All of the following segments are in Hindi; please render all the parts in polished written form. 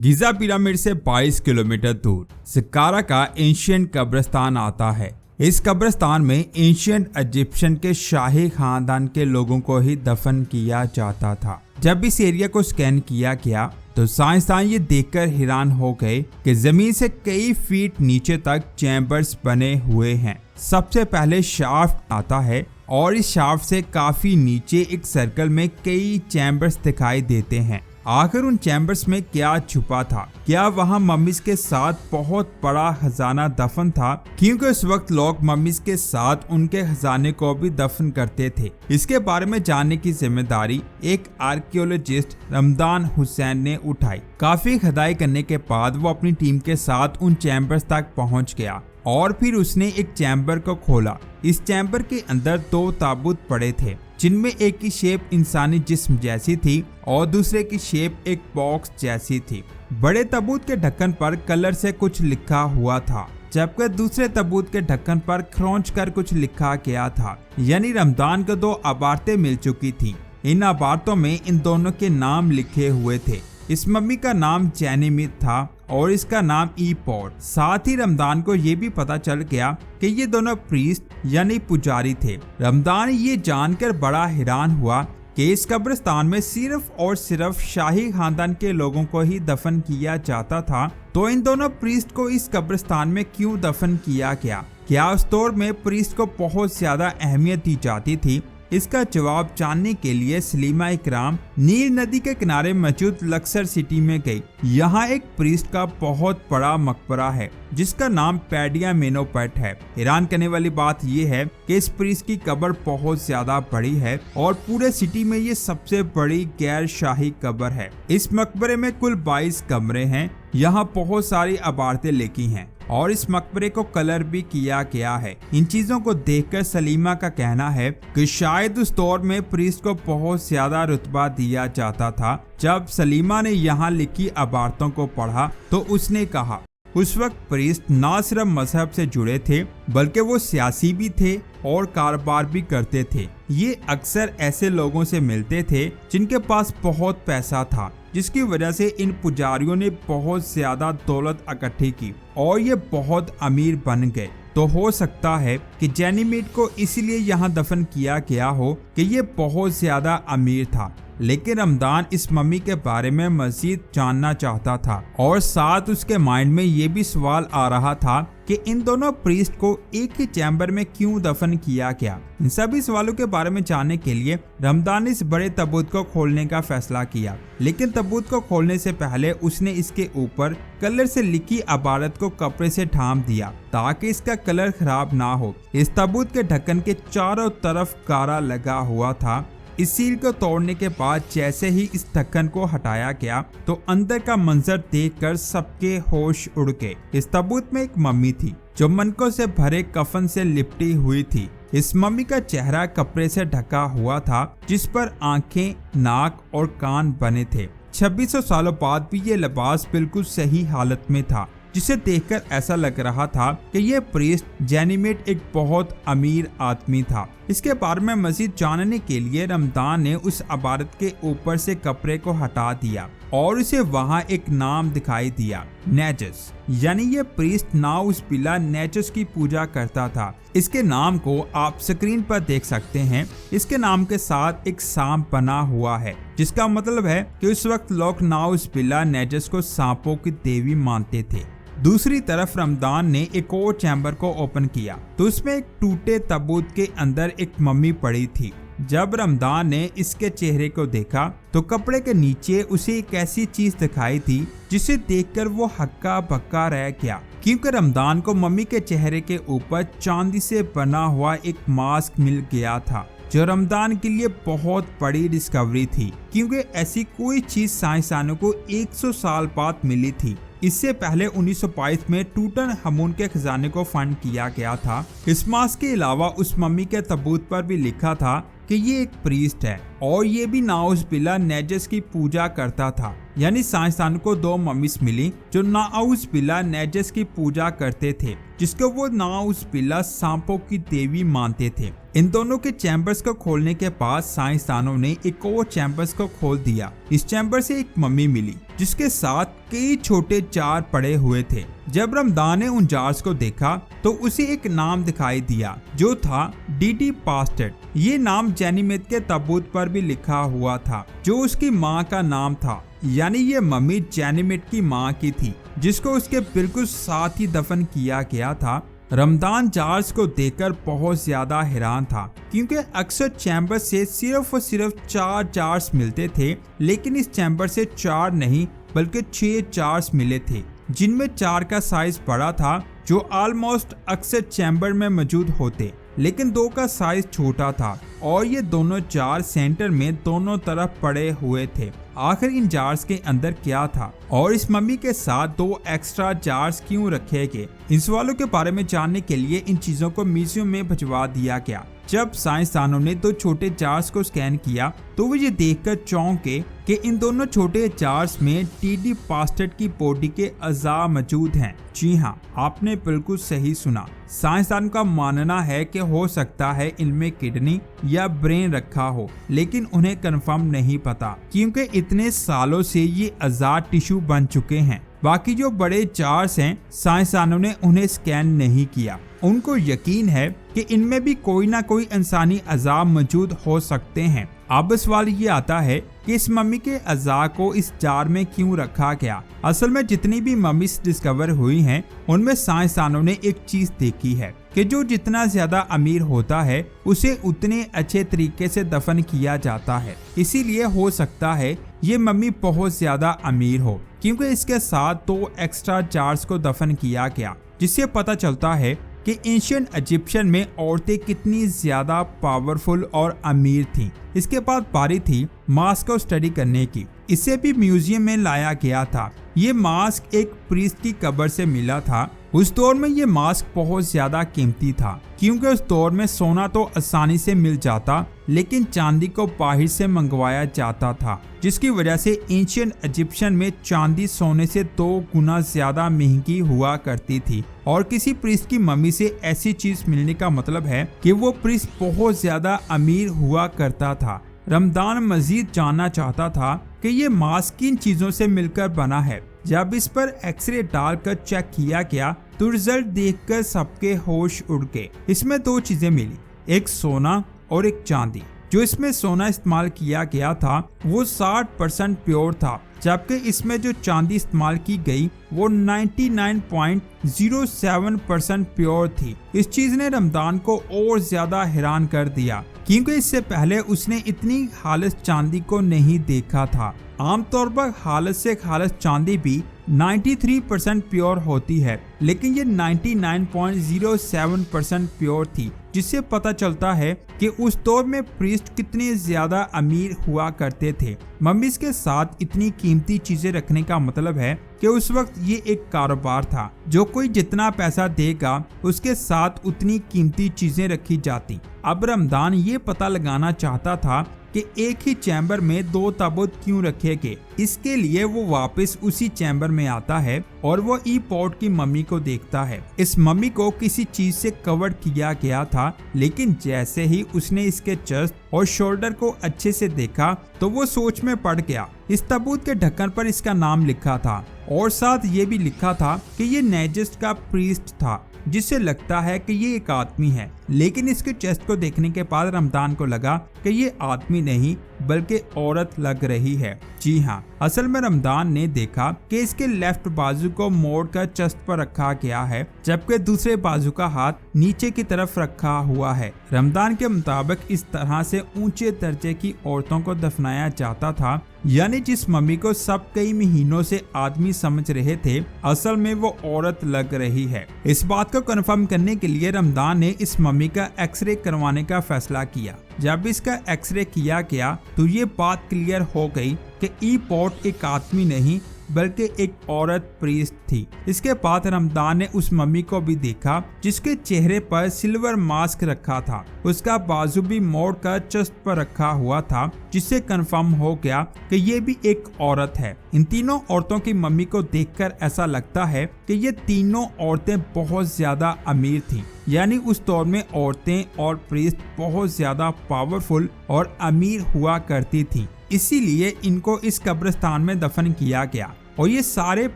गिजा पिरामिड से 22 किलोमीटर दूर सकारा का एंशिएंट कब्रिस्तान आता है। इस कब्रिस्तान में एंशिएंट इजिप्शियन के शाही खानदान के लोगों को ही दफन किया जाता था। जब इस एरिया को स्कैन किया गया तो साइंसदान ये देखकर हैरान हो गए कि जमीन से कई फीट नीचे तक चैम्बर्स बने हुए हैं। सबसे पहले शाफ्ट आता है और इस शाफ्ट से काफी नीचे एक सर्कल में कई चैम्बर्स दिखाई देते हैं। आखिर उन चैम्बर्स में क्या छुपा था? क्या वहां मम्मीज के साथ बहुत बड़ा खजाना दफन था? क्योंकि उस वक्त लोग मम्मीज के साथ उनके खजाने को भी दफन करते थे। इसके बारे में जानने की जिम्मेदारी एक आर्कियोलॉजिस्ट रमदान हुसैन ने उठाई। काफी खुदाई करने के बाद वो अपनी टीम के साथ उन चैम्बर्स तक पहुंच गया और फिर उसने एक चैम्बर को खोला। इस चैम्बर के अंदर 2 ताबूत पड़े थे, जिनमें एक की शेप इंसानी जिस्म जैसी थी और दूसरे की शेप एक बॉक्स जैसी थी। बड़े ताबूत के ढक्कन पर कलर से कुछ लिखा हुआ था, जबकि दूसरे ताबूत के ढक्कन पर खरोंच कर कुछ लिखा गया था। यानी रमदान को 2 अबारतें मिल चुकी थी। इन अबारतों में इन दोनों के नाम लिखे हुए थे। इस मम्मी का नाम जैनीमित था और इसका नाम ईपॉट। साथ ही रमदान को ये भी पता चल गया कि ये दोनों प्रीस्ट यानी पुजारी थे। रमदान ये जानकर बड़ा हैरान हुआ कि इस कब्रिस्तान में सिर्फ और सिर्फ शाही खानदान के लोगों को ही दफन किया जाता था। तो इन दोनों प्रीस्ट को इस कब्रिस्तान में क्यों दफन किया गया? क्या उस दौर में प्रीस्ट को बहुत ज्यादा अहमियत दी जाती थी? इसका जवाब जानने के लिए सलीमा इकराम नील नदी के किनारे मौजूद लक्सर सिटी में गई। यहाँ एक प्रीस्ट का बहुत बड़ा मकबरा है जिसका नाम पेडियामेनोपेट है। हैरान करने वाली बात यह है कि इस प्रीस्ट की कब्र बहुत ज्यादा बड़ी है और पूरे सिटी में ये सबसे बड़ी गैर शाही कब्र है। इस मकबरे में कुल 22 कमरे हैं। यहाँ बहुत सारी अबारतें लिखी हैं और इस मकबरे को कलर भी किया गया है। इन चीजों को देखकर सलीमा का कहना है कि शायद उस दौर में प्रीस्ट को बहुत ज्यादा रुतबा दिया जाता था। जब सलीमा ने यहाँ लिखी अबारतों को पढ़ा तो उसने कहा उस वक्त प्रीस्ट ना सिर्फ मजहब से जुड़े थे बल्कि वो सियासी भी थे और कारोबार भी करते थे। ये अक्सर ऐसे लोगों से मिलते थे जिनके पास बहुत पैसा था, जिसकी वजह से इन पुजारियों ने बहुत ज्यादा दौलत इकट्ठी की और ये बहुत अमीर बन गए। तो हो सकता है कि जैनीमिट को इसलिए यहाँ दफन किया गया हो कि ये बहुत ज्यादा अमीर था। लेकिन रमदान इस मम्मी के बारे में मजीद जानना चाहता था और साथ उसके माइंड में ये भी सवाल आ रहा था कि इन दोनों प्रीस्ट को एक ही चैम्बर में क्यों दफन किया गया। इन सभी सवालों के बारे में जानने के लिए रमदान इस बड़े ताबूत को खोलने का फैसला किया। लेकिन ताबूत को खोलने से पहले उसने इसके ऊपर कलर से लिखी अबारत को कपड़े से ढांप दिया ताकि इसका कलर खराब ना हो। इस ताबूत के ढक्कन के चारों तरफ कारा लगा हुआ था। इस सील को तोड़ने के बाद जैसे ही इस ढक्कन को हटाया गया तो अंदर का मंजर देखकर सबके होश उड़ गए। इस ताबूत में एक मम्मी थी जो मनकों से भरे कफन से लिपटी हुई थी। इस मम्मी का चेहरा कपड़े से ढका हुआ था जिस पर आंखें, नाक और कान बने थे। 2600 सालों बाद भी ये लिबास बिल्कुल सही हालत में था, जिसे देखकर ऐसा लग रहा था कि यह प्रीस्ट जैनीमिट एक बहुत अमीर आदमी था। इसके बारे में मजीद जानने के लिए रमदान ने उस अबारत के ऊपर से कपड़े को हटा दिया और उसे वहां एक नाम दिखाई दिया, नेजस। यानी ये प्रीस्ट नाउज़ुबिल्लाह नेजस की पूजा करता था। इसके नाम को आप स्क्रीन पर देख सकते हैं। इसके नाम के साथ एक सांप बना हुआ है, जिसका मतलब है कि उस वक्त लोग नाउज़ुबिल्लाह नेजस को सांपों की देवी मानते थे। दूसरी तरफ रमदान ने एक और चैम्बर को ओपन किया तो उसमें एक टूटे ताबूत के अंदर एक मम्मी पड़ी थी। जब रमदान ने इसके चेहरे को देखा तो कपड़े के नीचे उसे एक ऐसी चीज दिखाई थी जिसे देखकर वो हक्का बक्का रह गया, क्योंकि रमदान को मम्मी के चेहरे के ऊपर चांदी से बना हुआ एक मास्क मिल गया था, जो रमदान के लिए बहुत बड़ी डिस्कवरी थी, क्योंकि ऐसी कोई चीज साइंसदानों को 100 साल बाद मिली थी। इससे पहले 1922 में टूटनखामुन के खजाने को फंड किया गया था। इस मास्क के अलावा उस मम्मी के ताबूत पर भी लिखा था कि ये एक प्रीस्ट है और ये भी नाउजुबिल्लाह नेजस की पूजा करता था। यानी साइंसदानों को दो मम्मीज मिली जो नाउजुबिल्लाह नेजस की पूजा करते थे, जिसको वो नाउजुबिल्लाह सांपों की देवी मानते थे। इन दोनों के चैम्बर्स को खोलने के बाद साइंसदानों ने एक और चैम्बर्स को खोल दिया। इस चैम्बर से एक मम्मी मिली जिसके साथ कई छोटे जार पड़े हुए थे। जब रमदान ने उन जार्स को देखा तो उसे एक नाम दिखाई दिया जो था डीडी पास्टेड। ये नाम जैनीमेद के ताबूत पर भी लिखा हुआ था जो उसकी माँ का नाम था। यानी ये मम्मी जैनीमेद की माँ की थी जिसको उसके बिल्कुल साथ ही दफन किया गया था। रमदान जार्स को देखकर बहुत ज्यादा हैरान था क्योंकि अक्सर चैम्बर से सिर्फ और सिर्फ 4 जार्स मिलते थे, लेकिन इस चैम्बर से 4 नहीं बल्कि 6 जार्स मिले थे, जिनमें 4 का साइज बड़ा था जो ऑलमोस्ट अक्सर चैम्बर में मौजूद होते, लेकिन 2 का साइज छोटा था और ये दोनों जार सेंटर में दोनों तरफ पड़े हुए थे। आखिर इन जार्स के अंदर क्या था और इस मम्मी के साथ 2 एक्स्ट्रा जार्स क्यों रखे गए? इन सवालों के बारे में जानने के लिए इन चीजों को म्यूजियम में भिजवा दिया गया। जब साइंसदानों ने 2 छोटे जार्स को स्कैन किया तो वो ये देखकर चौंके कि इन दोनों छोटे जार्स में डीडी पास्टेड की बॉडी के अज़ा मौजूद हैं। जी हाँ, आपने बिल्कुल सही सुना। साइंसदान का मानना है कि हो सकता है इनमें किडनी या ब्रेन रखा हो, लेकिन उन्हें कंफर्म नहीं पता क्योंकि इतने सालों से ये अज़ा टिश्यू बन चुके हैं। बाकी जो बड़े जार्स हैं साइंसदानों ने उन्हें स्कैन नहीं किया। उनको यकीन है कि इनमें भी कोई ना कोई इंसानी अज़ा मौजूद हो सकते हैं। अब सवाल ये आता है कि इस मम्मी के अज़ा को इस जार में क्यों रखा गया? असल में जितनी भी मम्मीज डिस्कवर हुई हैं उनमें साइंसदानों ने एक चीज देखी है कि जो जितना ज्यादा अमीर होता है उसे उतने अच्छे तरीके से दफन किया जाता है। इसीलिए हो सकता है ये मम्मी बहुत ज्यादा अमीर हो क्योंकि इसके साथ 2 एक्स्ट्रा जार्स को दफन किया गया, जिससे पता चलता है कि एंशिएंट इजिप्शियन में औरतें कितनी ज्यादा पावरफुल और अमीर थीं। इसके बाद बारी थी मास्क को स्टडी करने की। इसे भी म्यूजियम में लाया गया था। ये मास्क एक प्रीस्ट की कब्र से मिला था। उस दौर में ये मास्क बहुत ज्यादा कीमती था क्योंकि उस दौर में सोना तो आसानी से मिल जाता, लेकिन चांदी को बाहर से मंगवाया जाता था, जिसकी वजह से एंशिएंट इजिप्शियन में चांदी सोने से 2 गुना ज्यादा महंगी हुआ करती थी। और किसी प्रीस्ट की मम्मी से ऐसी चीज मिलने का मतलब है कि वो प्रीस्ट बहुत ज्यादा अमीर हुआ करता था। रमदान मजीद जानना चाहता था कि ये मास्क किन चीजों से मिलकर बना है। जब इस पर एक्सरे डालकर चेक किया गया तो रिजल्ट देखकर सबके होश उड़ गए। इसमें 2 चीजें मिली, एक सोना और एक चांदी। जो इसमें सोना इस्तेमाल किया गया था वो 60% प्योर था, जबकि इसमें जो चांदी इस्तेमाल की गई वो 99.07% प्योर थी। इस चीज ने रमदान को और ज्यादा हैरान कर दिया क्योंकि इससे पहले उसने इतनी खालिस चांदी को नहीं देखा था। आमतौर पर खालिस से खालिस चांदी भी 93% प्योर होती है, लेकिन ये 99.07% प्योर थी, जिससे पता चलता है कि उस दौर में प्रीस्ट कितने ज्यादा अमीर हुआ करते थे। मम्मीज के साथ इतनी कीमती चीजें रखने का मतलब है कि उस वक्त ये एक कारोबार था। जो कोई जितना पैसा देगा उसके साथ उतनी कीमती चीजें रखी जाती। अब रमदान ये पता लगाना चाहता था कि एक ही चैम्बर में 2 ताबूत क्यों रखे गए। इसके लिए वो वापस उसी चैम्बर में आता है और वो ई पॉट की मम्मी को देखता है। इस मम्मी को किसी चीज से कवर किया गया था, लेकिन जैसे ही उसने इसके चेस्ट और शोल्डर को अच्छे से देखा तो वो सोच में पड़ गया। इस ताबूत के ढक्कन पर इसका नाम लिखा था और साथ ये भी लिखा था कि ये नेजस का प्रीस्ट था, जिससे लगता है कि ये एक आदमी है। लेकिन इसके चेस्ट को देखने के बाद रमदान को लगा कि ये आदमी नहीं बल्कि औरत लग रही है। जी हाँ, असल में रमदान ने देखा कि इसके लेफ्ट बाजू को मोड़कर चेस्ट पर रखा गया है, जबकि दूसरे बाजू का हाथ नीचे की तरफ रखा हुआ है। रमदान के मुताबिक इस तरह से ऊंचे दर्जे की औरतों को दफनाया जाता था, यानी जिस मम्मी को सब कई महीनों से आदमी समझ रहे थे, असल में वो औरत लग रही है। इस बात को कंफर्म करने के लिए रमदान ने इस मम्मी का एक्सरे करवाने का फैसला किया। जब इसका एक्सरे किया गया तो ये बात क्लियर हो गई कि ई पॉट एक आदमी नहीं बल्कि एक औरत प्रीस्ट थी। इसके बाद रमदान ने उस मम्मी को भी देखा जिसके चेहरे पर सिल्वर मास्क रखा था। उसका बाजू भी मोड़ कर चेस्ट पर रखा हुआ था, जिससे कंफर्म हो गया कि ये भी एक औरत है। इन तीनों औरतों की मम्मी को देखकर ऐसा लगता है कि ये तीनों औरतें बहुत ज्यादा अमीर थीं। यानी उस दौर में औरतें और प्रीस्ट बहुत ज्यादा पावरफुल और अमीर हुआ करती थी, इसीलिए इनको इस कब्रिस्तान में दफन किया गया। और ये सारे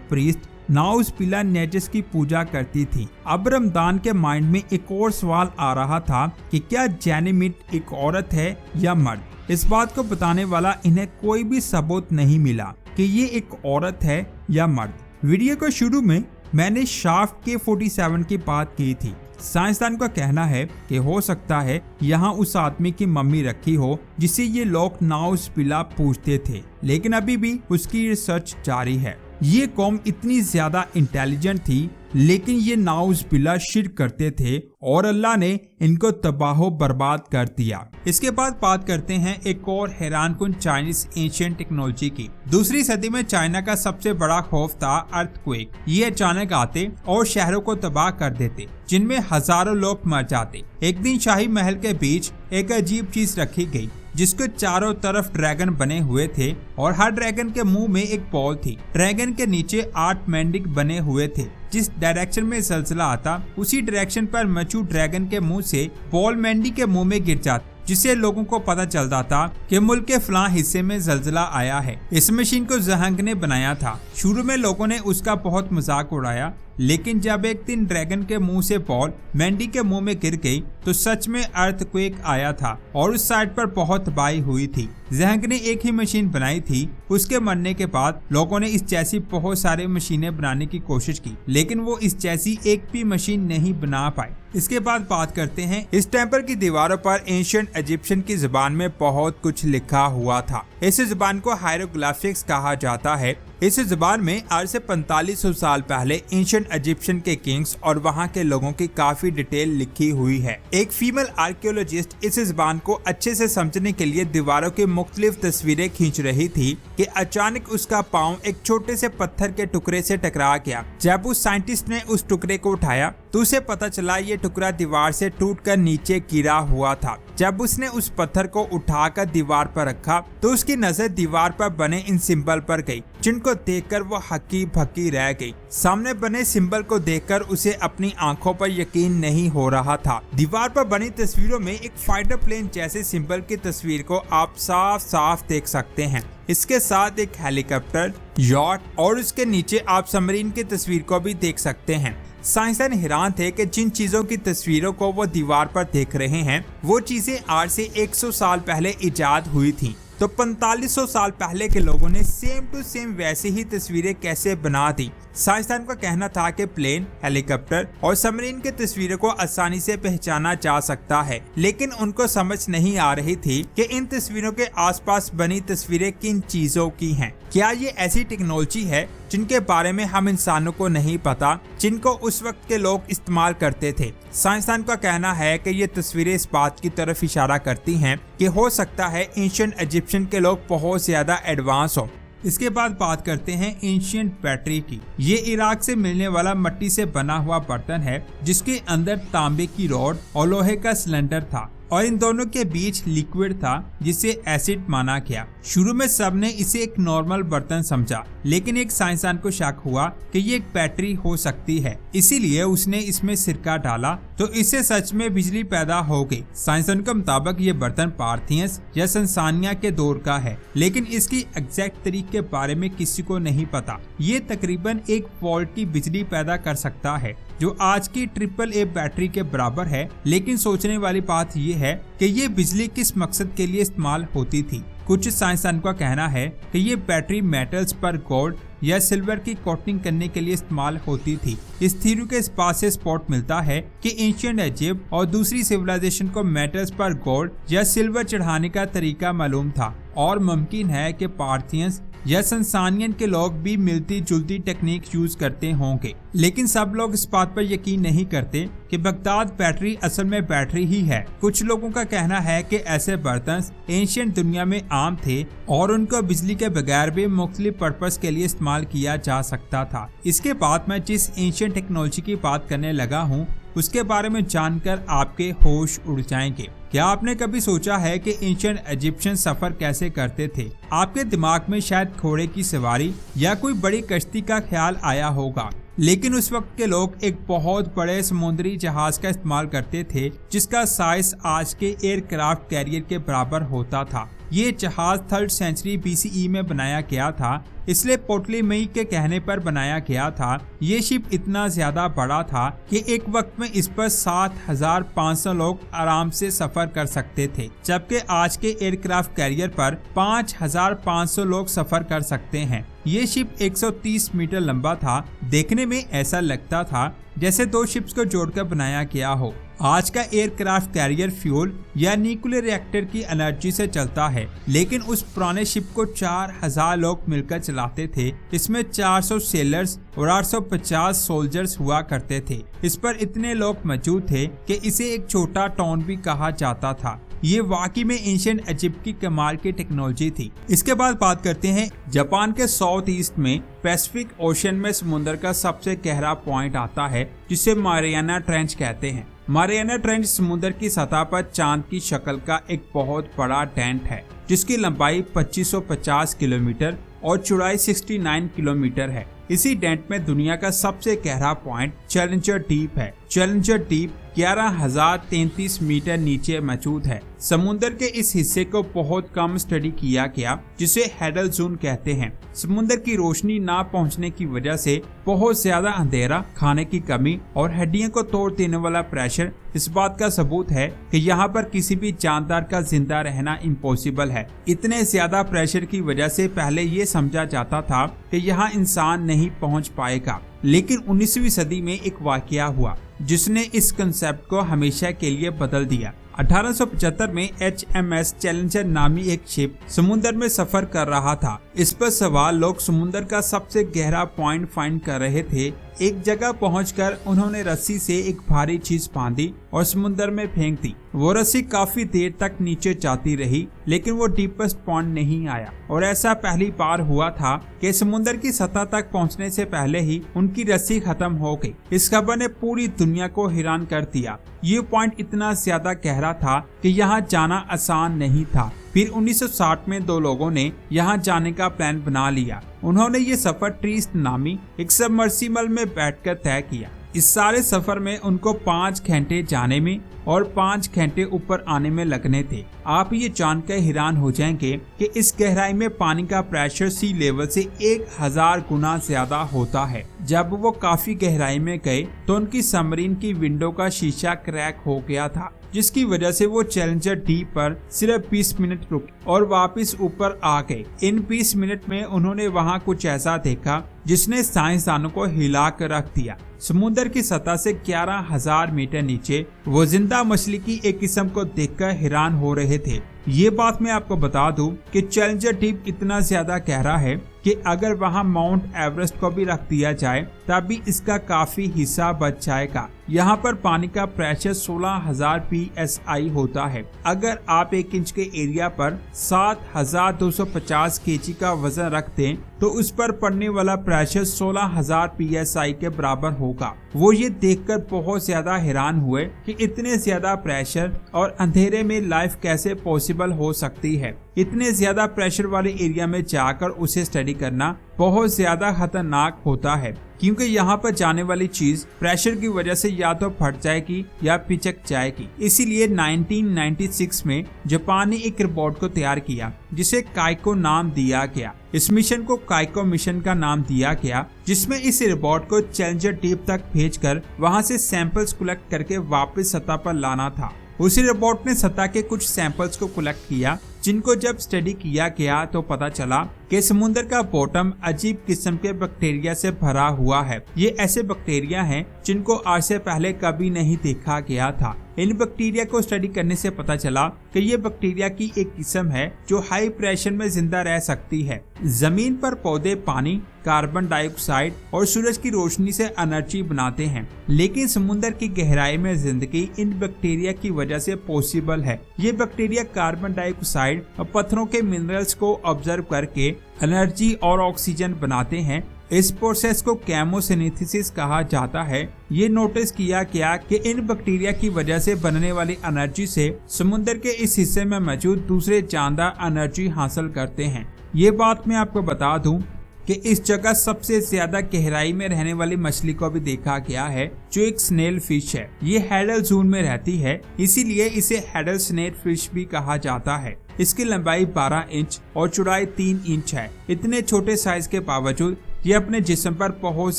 प्रीस्ट नाउज़बिल्लाह नेजस की पूजा करती थी। अब रमदान के माइंड में एक और सवाल आ रहा था कि क्या जेनिमिट एक औरत है या मर्द। इस बात को बताने वाला इन्हें कोई भी सबूत नहीं मिला कि ये एक औरत है या मर्द। वीडियो के शुरू में मैंने शाफ्ट K-47 की बात की थी। साइंसदान का कहना है कि हो सकता है यहाँ उस आदमी की मम्मी रखी हो जिसे ये लोग नाउज़बिल्लाह पूछते थे, लेकिन अभी भी उसकी रिसर्च जारी है। ये कौम इतनी ज्यादा इंटेलिजेंट थी, लेकिन ये नाउज़बिल्लाह शिर्क करते थे और अल्लाह ने इनको तबाह बर्बाद कर दिया। इसके बाद बात करते हैं एक और हैरानकुन चाइनीज एंशिएंट टेक्नोलॉजी की। दूसरी सदी में चाइना का सबसे बड़ा खौफ था अर्थक्वेक। ये अचानक आते और शहरों को तबाह कर देते, जिनमें हजारों लोग मर जाते। एक दिन शाही महल के बीच एक अजीब चीज रखी गई जिसके चारों तरफ ड्रैगन बने हुए थे और हर ड्रैगन के मुंह में एक बॉल थी। ड्रैगन के नीचे 8 मेंढक बने हुए थे। जिस डायरेक्शन में जलजला आता उसी डायरेक्शन पर मचू ड्रैगन के मुंह से बॉल मेंढी के मुंह में गिर जाता, जिससे लोगों को पता चलता था कि मुल्क के फलां हिस्से में जलजला आया है। इस मशीन को जहंग ने बनाया था। शुरू में लोगों ने उसका बहुत मजाक उड़ाया, लेकिन जब एक दिन ड्रैगन के मुंह से बॉल मेंढी के मुंह में गिर गई तो सच में अर्थक्वेक आया था और उस साइड पर बहुत तबाही हुई थी। जहंग ने एक ही मशीन बनाई थी। उसके मरने के बाद लोगों ने इस जैसी बहुत सारी मशीनें बनाने की कोशिश की, लेकिन वो इस जैसी एक भी मशीन नहीं बना पाए। इसके बाद बात करते हैं इस टेम्पल की दीवारों पर एंशिएंट इजिप्शियन की जुबान में बहुत कुछ लिखा हुआ था। इस जुबान को हायरोग्लिफिक्स कहा जाता है। इस जुबान में आज से 4500 साल पहले एंशिएंट इजिप्शियन के किंग्स और वहाँ के लोगों की काफी डिटेल लिखी हुई है। एक फीमेल आर्कियोलॉजिस्ट इस जुबान को अच्छे से समझने के लिए दीवारों की मुख्तलिफ तस्वीरें खींच रही थी कि अचानक उसका पाँव एक छोटे से पत्थर के टुकड़े से टकरा गया। जब उस साइंटिस्ट ने उस टुकड़े को उठाया तो उसे पता चला ये टुकड़ा दीवार से टूटकर नीचे गिरा हुआ था। जब उसने उस पत्थर को उठाकर दीवार पर रखा तो उसकी नजर दीवार पर बने इन सिंबल पर गई, जिनको देखकर वो हक्की भक्की रह गई। सामने बने सिंबल को देखकर उसे अपनी आंखों पर यकीन नहीं हो रहा था। दीवार पर बनी तस्वीरों में एक फाइटर प्लेन जैसे सिंबल की तस्वीर को आप साफ साफ देख सकते हैं। इसके साथ एक हेलीकॉप्टर, यॉट और उसके नीचे आप सबमरीन की तस्वीर को भी देख सकते हैं। साइंसदान हैरान थे कि जिन चीजों की तस्वीरों को वो दीवार पर देख रहे हैं वो चीजें आज से 100 साल पहले इजाद हुई थी। तो 4500 साल पहले के लोगों ने सेम टू सेम वैसे ही तस्वीरें कैसे बना दी। साइंसदान का कहना था कि प्लेन, हेलीकॉप्टर और सबमरीन की तस्वीरों को आसानी से पहचाना जा सकता है, लेकिन उनको समझ नहीं आ रही थी कि इन तस्वीरों के आसपास बनी तस्वीरें किन चीजों की हैं। क्या ये ऐसी टेक्नोलॉजी है जिनके बारे में हम इंसानों को नहीं पता, जिनको उस वक्त के लोग इस्तेमाल करते थे। साइंसदान का कहना है कि ये तस्वीरें इस बात की तरफ इशारा करती हैं कि हो सकता है एंशिएंट इजिप्शियन के लोग बहुत ज्यादा एडवांस हो। इसके बाद बात करते हैं एंशिएंट बैटरी की। ये इराक से मिलने वाला मिट्टी से बना हुआ बर्तन है जिसके अंदर तांबे की रॉड और लोहे का सिलेंडर था और इन दोनों के बीच लिक्विड था जिसे एसिड माना गया। शुरू में सबने इसे एक नॉर्मल बर्तन समझा, लेकिन एक साइंसदान को शक हुआ कि ये एक बैटरी हो सकती है, इसीलिए उसने इसमें सिरका डाला तो इससे सच में बिजली पैदा हो गई। साइंसदान के मुताबिक ये बर्तन पार्थियंस या संसानिया के दौर का है, लेकिन इसकी एग्जैक्ट तारीख के बारे में किसी को नहीं पता। ये तकरीबन 1 वोल्ट की बिजली पैदा कर सकता है, जो आज की AAA बैटरी के बराबर है। लेकिन सोचने वाली बात ये है कि ये बिजली किस मकसद के लिए इस्तेमाल होती थी। कुछ साइंसदान का कहना है कि ये बैटरी मेटल्स पर गोल्ड या सिल्वर की कोटिंग करने के लिए इस्तेमाल होती थी। इस थ्योरी के पास से सपोर्ट मिलता है कि एंशिएंट इजिप्ट और दूसरी सिविलाइजेशन को मेटल्स पर गोल्ड या सिल्वर चढ़ाने का तरीका मालूम था और मुमकिन है कि पार्थियंस या संसानियन के लोग भी मिलती जुलती टेक्निक यूज करते होंगे, लेकिन सब लोग इस बात पर यकीन नहीं करते कि बगदाद बैटरी असल में बैटरी ही है। कुछ लोगों का कहना है कि ऐसे बर्तन एंशिएंट दुनिया में आम थे और उनको बिजली के बगैर भी मुख्तलिफ पर्पस के लिए इस्तेमाल किया जा सकता था। इसके बाद मैं जिस एंशिएंट टेक्नोलॉजी की बात करने लगा हूँ उसके बारे में जानकर आपके होश उड़ जाएंगे। क्या आपने कभी सोचा है कि एंशिएंट इजिप्शियन सफर कैसे करते थे? आपके दिमाग में शायद घोड़े की सवारी या कोई बड़ी कश्ती का ख्याल आया होगा, लेकिन उस वक्त के लोग एक बहुत बड़े समुद्री जहाज का इस्तेमाल करते थे जिसका साइज आज के एयरक्राफ्ट कैरियर के बराबर होता था। ये जहाज 3rd सेंचुरी BCE में बनाया गया था, इसलिए पोटलीमई के कहने पर बनाया गया था। ये शिप इतना ज्यादा बड़ा था कि एक वक्त में इस पर 7,500 लोग आराम से सफर कर सकते थे, जबकि आज के एयरक्राफ्ट कैरियर पर 5,500 लोग सफर कर सकते हैं। ये शिप 130 मीटर लंबा था। देखने में ऐसा लगता था जैसे 2 शिप्स को जोड़कर बनाया गया हो। आज का एयरक्राफ्ट कैरियर फ्यूल या न्यूक्लियर रिएक्टर की एनर्जी से चलता है, लेकिन उस पुराने शिप को 4,000 लोग मिलकर चलाते थे। इसमें 400 सेलर्स और 850 सोल्जर्स हुआ करते थे। इस पर इतने लोग मौजूद थे कि इसे एक छोटा टाउन भी कहा जाता था। ये वाकई में एंशिएंट इजिप्ट की कमाल की टेक्नोलॉजी थी। इसके बाद बात करते हैं जापान के साउथ ईस्ट में पैसिफिक ओशन में समुद्र का सबसे गहरा पॉइंट आता है जिसे मारियाना ट्रेंच कहते हैं। मारियाना ट्रेंच समुद्र की सतह पर चांद की शक्ल का एक बहुत बड़ा डेंट है जिसकी लंबाई 2550 किलोमीटर और चौड़ाई 69 किलोमीटर है। इसी डेंट में दुनिया का सबसे गहरा पॉइंट चैलेंजर डीप है। चैलेंजर डीप 11,033 मीटर नीचे मौजूद है। समुद्र के इस हिस्से को बहुत कम स्टडी किया गया जिसे हैडल जोन कहते हैं। समुद्र की रोशनी ना पहुंचने की वजह से बहुत ज्यादा अंधेरा, खाने की कमी और हड्डियों को तोड़ देने वाला प्रेशर इस बात का सबूत है कि यहाँ पर किसी भी जानदार का जिंदा रहना इम्पॉसिबल है। इतने ज्यादा प्रेशर की वजह से पहले ये समझा जाता था कि यहाँ इंसान नहीं पहुँच पाएगा, लेकिन 19वीं सदी में एक वाकया हुआ जिसने इस कंसेप्ट को हमेशा के लिए बदल दिया। 1875 में HMS चैलेंजर नामी एक शिप समुद्र में सफर कर रहा था। इस पर सवार लोग समुद्र का सबसे गहरा पॉइंट फाइंड कर रहे थे। एक जगह पहुंचकर उन्होंने रस्सी से एक भारी चीज बांधी और समुद्र में फेंक दी। वो रस्सी काफी देर तक नीचे जाती रही, लेकिन वो डीपेस्ट पॉइंट नहीं आया। और ऐसा पहली बार हुआ था कि समुद्र की सतह तक पहुंचने से पहले ही उनकी रस्सी खत्म हो गई। इस खबर ने पूरी दुनिया को हैरान कर दिया। ये पॉइंट इतना ज्यादा गहरा था कि यहाँ जाना आसान नहीं था। फिर 1960 में 2 लोगों ने यहाँ जाने का प्लान बना लिया। उन्होंने ये सफर ट्रिस्ट नामी एक सबमर्सिबल में बैठकर तय किया। इस सारे सफर में उनको 5 घंटे जाने में और 5 घंटे ऊपर आने में लगने थे। आप ये जानकर हैरान हो जाएंगे कि इस गहराई में पानी का प्रेशर सी लेवल से 1000 गुना ज्यादा होता है। जब वो काफी गहराई में गए तो उनकी सबमरीन की विंडो का शीशा क्रैक हो गया था, जिसकी वजह से वो चैलेंजर डीप पर सिर्फ 20 मिनट रुके और वापस ऊपर आ गए। इन 20 मिनट में उन्होंने वहाँ कुछ ऐसा देखा जिसने साइंसदानों को हिला कर रख दिया। समुद्र की सतह से 11,000 मीटर नीचे वो जिंदा मछली की एक किस्म को देखकर हैरान हो रहे थे। ये बात मैं आपको बता दूं कि चैलेंजर डीप इतना ज्यादा गहरा है कि अगर वहां माउंट एवरेस्ट को भी रख दिया जाए तब भी इसका काफी हिस्सा बच जाएगा। यहाँ पर पानी का प्रेशर 16,000 PSI होता है। अगर आप 1 इंच के एरिया पर 7,250 kg का वजन रख दें तो उस पर पड़ने वाला प्रेशर 16,000 PSI के बराबर होगा। वो ये देखकर बहुत ज्यादा हैरान हुए कि इतने ज्यादा प्रेशर और अंधेरे में लाइफ कैसे पॉसिबल हो सकती है। इतने ज्यादा प्रेशर वाले एरिया में जाकर उसे स्टडी करना बहुत ज्यादा खतरनाक होता है, क्योंकि यहाँ पर जाने वाली चीज प्रेशर की वजह से या तो फट जाएगी या पिचक जाएगी। इसीलिए 1996 में जापान ने एक रोबोट को तैयार किया जिसे काइको नाम दिया गया। इस मिशन को काइको मिशन का नाम दिया गया, जिसमें इस रोबोट को चैलेंजर डीप तक भेजकर वहां से सैंपल्स कलेक्ट करके वापस सतह पर लाना था। उसी रोबोट ने सतह के कुछ सैंपल्स को कलेक्ट किया, जिनको जब स्टडी किया गया तो पता चला कि कि समुद्र का बॉटम अजीब किस्म के बैक्टीरिया से भरा हुआ है। ये ऐसे बैक्टीरिया हैं जिनको आज से पहले कभी नहीं देखा गया था। इन बैक्टीरिया को स्टडी करने से पता चला कि ये बैक्टीरिया की एक किस्म है जो हाई प्रेशर में जिंदा रह सकती है। जमीन पर पौधे पानी, कार्बन डाइऑक्साइड और सूरज की रोशनी से एनर्जी बनाते हैं, लेकिन समुद्र की गहराई में जिंदगी इन बैक्टीरिया की वजह से पॉसिबल है। ये बैक्टीरिया कार्बन डाइऑक्साइड और पत्थरों के मिनरल्स को ऑब्जर्व करके एनर्जी और ऑक्सीजन बनाते हैं। इस प्रोसेस को केमोसिनेथिसिस कहा जाता है। ये नोटिस किया गया कि इन बैक्टीरिया की वजह से बनने वाली एनर्जी से समुद्र के इस हिस्से में मौजूद दूसरे जानदार एनर्जी हासिल करते हैं। ये बात मैं आपको बता दूं कि इस जगह सबसे ज्यादा गहराई में रहने वाली मछली को भी देखा गया है, जो एक स्नेल फिश है। ये हैडल जोन में रहती है, इसीलिए इसे हैडल स्नेल फिश भी कहा जाता है। इसकी लंबाई 12 इंच और चौड़ाई 3 इंच है। इतने छोटे साइज के बावजूद ये अपने जिस्म पर बहुत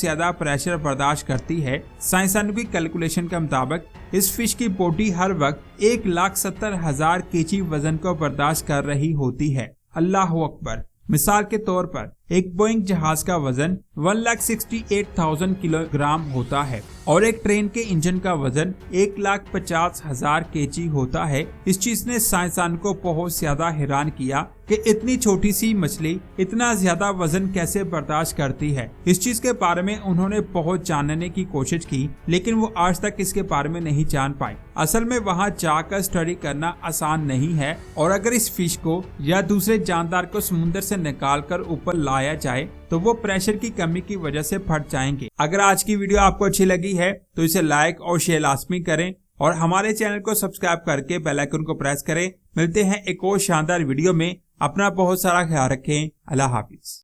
ज्यादा प्रेशर बर्दाश्त करती है। साइंसदानों की कैलकुलेशन के मुताबिक इस फिश की बॉडी हर वक्त 1,70,000 केजी वजन को बर्दाश्त कर रही होती है। अल्लाह अकबर। मिसाल के तौर पर एक बोइंग जहाज का वजन 1,68,000 किलोग्राम होता है और एक ट्रेन के इंजन का वजन 1,50,000 केजी होता है। इस चीज ने साइंसदान को बहुत ज्यादा हैरान किया कि इतनी छोटी सी मछली इतना ज्यादा वजन कैसे बर्दाश्त करती है। इस चीज के बारे में उन्होंने बहुत जानने की कोशिश की, लेकिन वो आज तक इसके बारे में नहीं जान पाए। असल में वहाँ जाकर स्टडी करना आसान नहीं है, और अगर इस फिश को या दूसरे जानदार को समुद्र से निकाल कर ऊपर लाया जाए तो वो प्रेशर की कमी की वजह से फट जाएंगे। अगर आज की वीडियो आपको अच्छी लगी है तो इसे लाइक और शेयर लाजमी करें और हमारे चैनल को सब्सक्राइब करके बेल आइकन को प्रेस करें। मिलते हैं एक और शानदार वीडियो में। अपना बहुत सारा ख्याल रखें। अल्लाह हाफिज।